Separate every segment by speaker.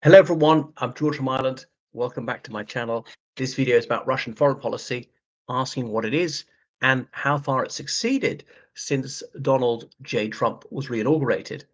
Speaker 1: Hello everyone, I'm George from Ireland. Welcome back to my channel. This video is about Russian foreign policy, asking what it is and how far it's succeeded since Donald J. Trump was re-inaugurated.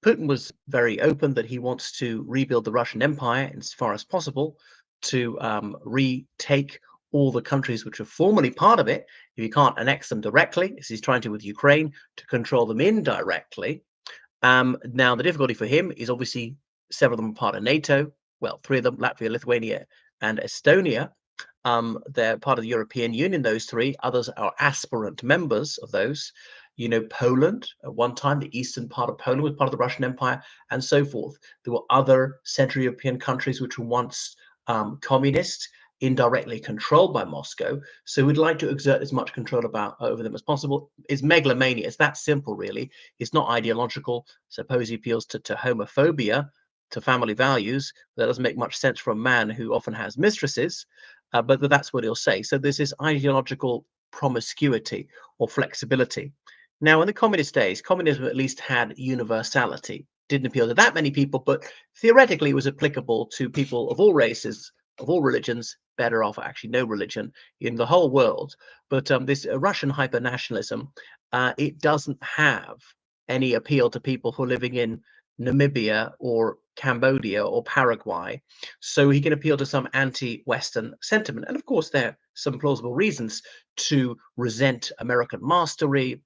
Speaker 1: Putin was very open that he wants to rebuild the Russian Empire as far as possible, to retake all the countries which are formerly part of it. If you can't annex them directly, as he's trying to with Ukraine, to control them indirectly. Now, the difficulty for him is obviously several of them are part of NATO. Well, three of them, Latvia, Lithuania, and Estonia. They're part of the European Union, those three. Others are aspirant members of those. You know, Poland, at one time, the eastern part of Poland was part of the Russian Empire, and so forth. There were other Central European countries which were once communist, indirectly controlled by Moscow. So we'd like to exert as much control over them as possible. It's megalomania. It's that simple, really. It's not ideological. Suppose he appeals to homophobia, to family values. That doesn't make much sense for a man who often has mistresses, but that's what he'll say. So there's this ideological promiscuity or flexibility. Now, in the communist days, communism at least had universality. Didn't appeal to that many people, but theoretically it was applicable to people of all races, of all religions, better off actually no religion in the whole world. But this Russian hyper-nationalism, it doesn't have any appeal to people who are living in Namibia or Cambodia or Paraguay. So he can appeal to some anti-Western sentiment. And of course, there are some plausible reasons to resent American mastery,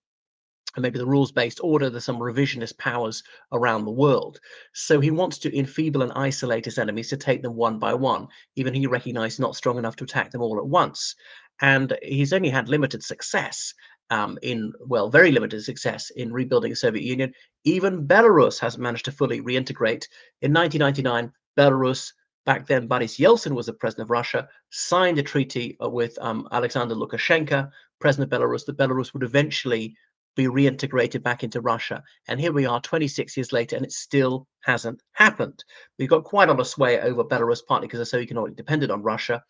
Speaker 1: and maybe the rules-based order. There's some revisionist powers around the world. So he wants to enfeeble and isolate his enemies to take them one by one. Even he recognized not strong enough to attack them all at once. And he's only had limited success well, very limited success in rebuilding the Soviet Union. Even Belarus hasn't managed to fully reintegrate. In 1999, Belarus, back then Boris Yeltsin was the president of Russia, signed a treaty with Alexander Lukashenko, president of Belarus, that Belarus would eventually be reintegrated back into Russia. And here we are 26 years later, and it still hasn't happened. We've got quite a lot of sway over Belarus, partly because they're so economically dependent on Russia.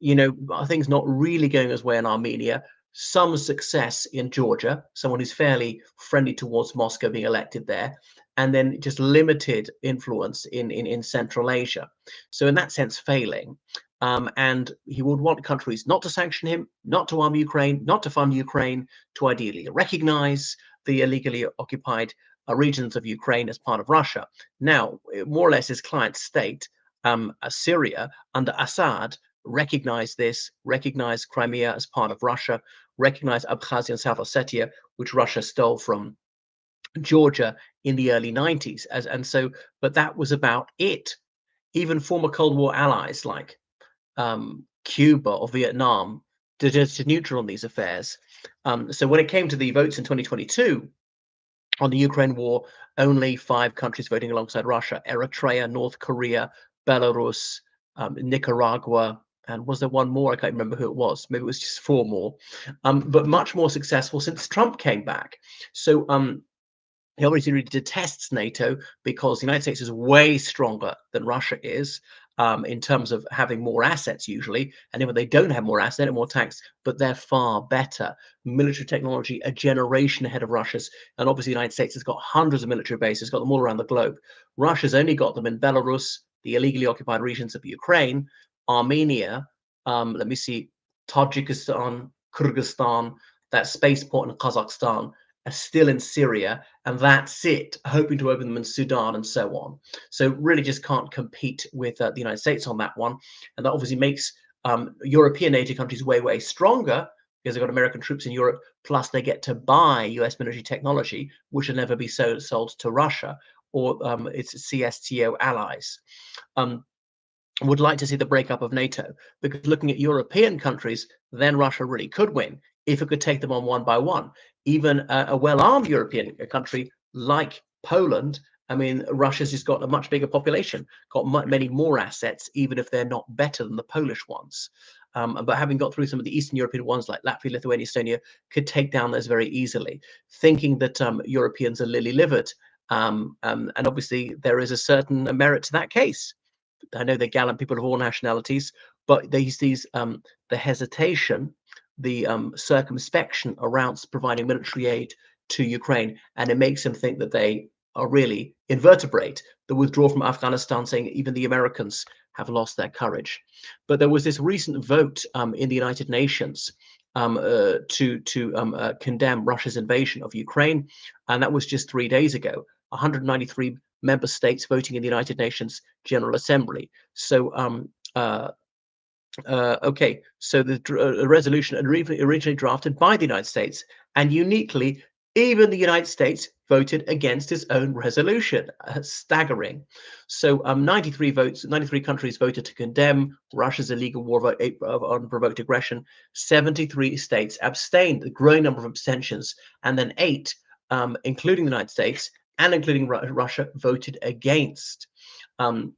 Speaker 1: You know, things not really going as well in Armenia. Some success in Georgia, someone who's fairly friendly towards Moscow being elected there, and then just limited influence in Central Asia. So in that sense, failing. And he would want countries not to sanction him, not to arm Ukraine, not to fund Ukraine, to ideally recognize the illegally occupied regions of Ukraine as part of Russia. Now, more or less, his client state, Syria, under Assad, recognized this, recognized Crimea as part of Russia, recognized Abkhazia and South Ossetia, which Russia stole from Georgia in the early 90s. But that was about it. Even former Cold War allies like Cuba or Vietnam to neutral on these affairs. So when it came to the votes in 2022 on the Ukraine war, only 5 countries voting alongside Russia: Eritrea, North Korea, Belarus, Nicaragua, and was there one more? I can't remember who it was. Maybe it was just 4 more. But much more successful since Trump came back. So he obviously really detests NATO because the United States is way stronger than Russia is, in terms of having more assets usually. And even they don't have more assets and more tanks, but they're far better. Military technology a generation ahead of Russia's. And obviously the United States has got hundreds of military bases, got them all around the globe. Russia's only got them in Belarus, the illegally occupied regions of Ukraine, Armenia, let me see, Tajikistan, Kyrgyzstan, that spaceport in Kazakhstan, are still in Syria, and that's it, hoping to open them in Sudan and so on. So really just can't compete with the United States on that one. And that obviously makes European NATO countries way, way stronger because they've got American troops in Europe, plus they get to buy US military technology, which will never be sold to Russia or its CSTO allies. Would like to see the breakup of NATO, because looking at European countries, then Russia really could win if it could take them on one by one. Even a well-armed European country like Poland, I mean, Russia's just got a much bigger population, got many more assets, even if they're not better than the Polish ones. But having got through some of the Eastern European ones like Latvia, Lithuania, Estonia, could take down those very easily, thinking that Europeans are lily-livered. And obviously, there is a certain merit to that case. I know they're gallant people of all nationalities, but the hesitation, the circumspection around providing military aid to Ukraine, and it makes them think that they are really invertebrate. The withdrawal from Afghanistan, saying even the Americans have lost their courage. But there was this recent vote in the United Nations to condemn Russia's invasion of Ukraine, and that was just 3 days ago. 193 member states voting in the United Nations General Assembly. So okay, so the resolution originally drafted by the United States, and uniquely, even the United States voted against its own resolution. Staggering. So 93 votes, 93 countries voted to condemn Russia's illegal war of unprovoked aggression. 73 states abstained, a growing number of abstentions, and then eight, including the United States and including Russia, voted against. Um,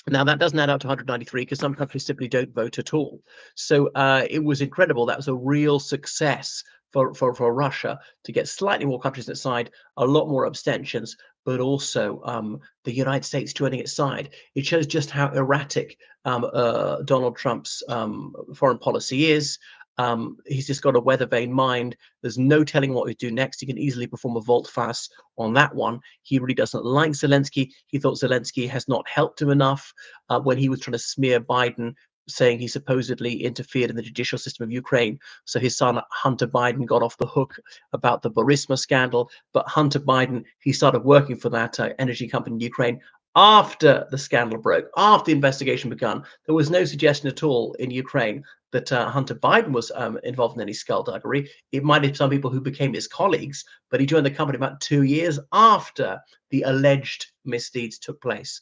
Speaker 1: Now, that doesn't add up to 193 because some countries simply don't vote at all. So it was incredible. That was a real success for Russia to get slightly more countries at side, a lot more abstentions, but also the United States joining its side. It shows just how erratic Donald Trump's foreign policy is. He's just got a weather vane mind. There's no telling what he'd do next. He can easily perform a volte-face on that one. He really doesn't like Zelensky. He thought Zelensky has not helped him enough when he was trying to smear Biden, saying he supposedly interfered in the judicial system of Ukraine. So his son, Hunter Biden, got off the hook about the Burisma scandal. But Hunter Biden, he started working for that energy company in Ukraine after the scandal broke, after the investigation began. There was no suggestion at all in Ukraine that Hunter Biden was involved in any skullduggery. It might have some people who became his colleagues, but he joined the company about 2 years after the alleged misdeeds took place.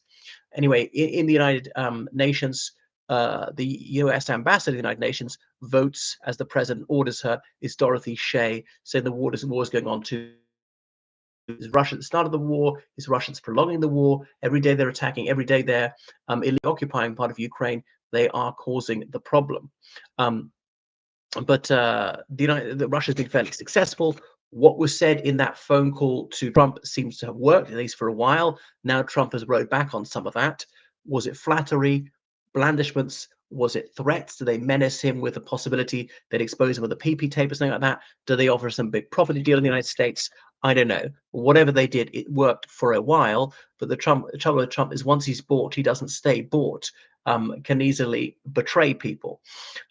Speaker 1: Anyway, in the United Nations, the U.S. ambassador to the United Nations votes as the president orders her, is Dorothy Shea, saying the war is going on too. Is Russia at the start of the war? Is Russians prolonging the war? Every day they're attacking. Every day they're occupying part of Ukraine. They are causing the problem. But Russia's been fairly successful. What was said in that phone call to Trump seems to have worked, at least for a while. Now Trump has rode back on some of that. Was it flattery, blandishments? Was it threats? Do they menace him with the possibility they'd expose him with a PP tape or something like that? Do they offer some big property deal in the United States? I don't know. Whatever they did, it worked for a while. But the trouble with Trump is once he's bought, he doesn't stay bought. Can easily betray people.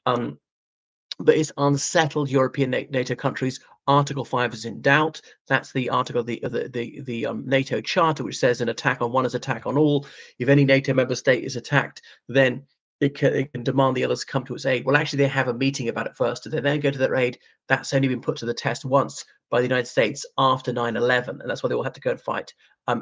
Speaker 1: But it's unsettled European NATO countries. Article 5 is in doubt. That's the article of the NATO Charter, which says an attack on one is attack on all. If any NATO member state is attacked, then it can demand the others come to its aid. Well, actually, they have a meeting about it first, and they then go to their aid. That's only been put to the test once by the United States after 9/11, and that's why they all had to go and fight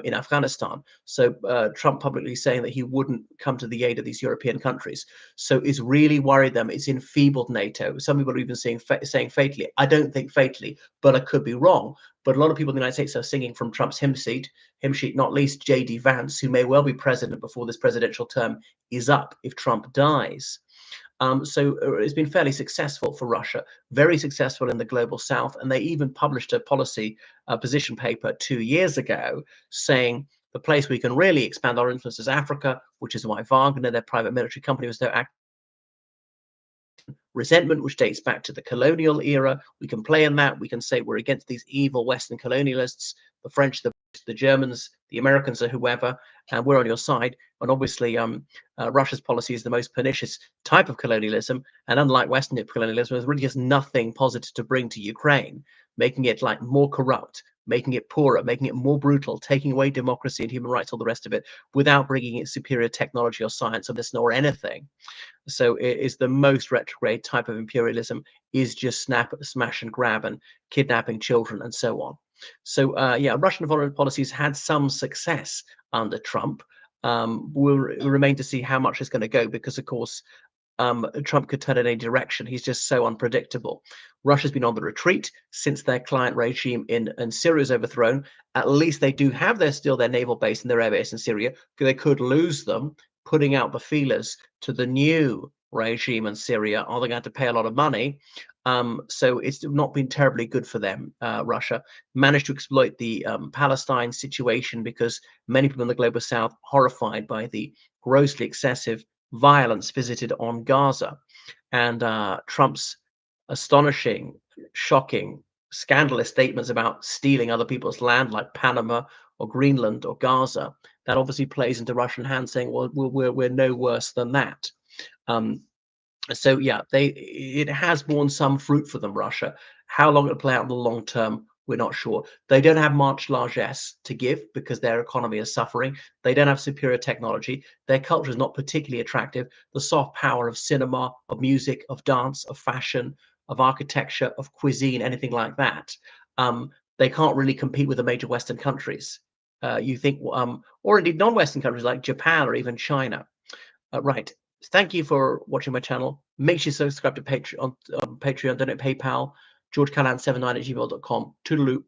Speaker 1: in Afghanistan. So Trump publicly saying that he wouldn't come to the aid of these European countries. So it's really worried them. It's enfeebled NATO. Some people are even saying fatally. I don't think fatally, but I could be wrong. But a lot of people in the United States are singing from Trump's hymn sheet, not least J.D. Vance, who may well be president before this presidential term is up if Trump dies. So it's been fairly successful for Russia, very successful in the global south. And they even published a policy position paper 2 years ago saying the place we can really expand our influence is Africa, which is why Wagner, their private military company, was no resentment, which dates back to the colonial era. We can play in that. We can say we're against these evil Western colonialists, the French, the Germans, the Americans, or whoever, and we're on your side. And obviously, Russia's policy is the most pernicious type of colonialism, and unlike Western colonialism, it really has nothing positive to bring to Ukraine, making it like more corrupt, making it poorer, making it more brutal, taking away democracy and human rights, all the rest of it, without bringing in superior technology or science or medicine or anything. So it is the most retrograde type of imperialism, is just smash and grab and kidnapping children and so on. So yeah, Russian foreign policies had some success under Trump. We'll remain to see how much is going to go because, of course, Trump could turn in any direction. He's just so unpredictable. Russia's been on the retreat since their client regime in Syria is overthrown. At least they do have still their naval base and their air base in Syria. They could lose them, putting out the feelers to the new regime in Syria. Are they going to have to pay a lot of money? So it's not been terribly good for them. Russia managed to exploit the Palestine situation because many people in the global south horrified by the grossly excessive violence visited on Gaza, and Trump's astonishing, shocking scandalous statements about stealing other people's land, like Panama or Greenland or Gaza, that obviously plays into Russian hands, saying, "Well, we're no worse than that." Um, so yeah, it has borne some fruit for them, Russia. How long it'll play out in the long term, we're not sure. They don't have much largesse to give because their economy is suffering. They don't have superior technology. Their culture is not particularly attractive. The soft power of cinema, of music, of dance, of fashion, of architecture, of cuisine, anything like that. They can't really compete with the major Western countries. You think, or indeed non-Western countries like Japan or even China. Right. Thank you for watching my channel. Make sure you subscribe to Patreon, donate PayPal, georgecallahan79 at gmail.com. Toodaloo.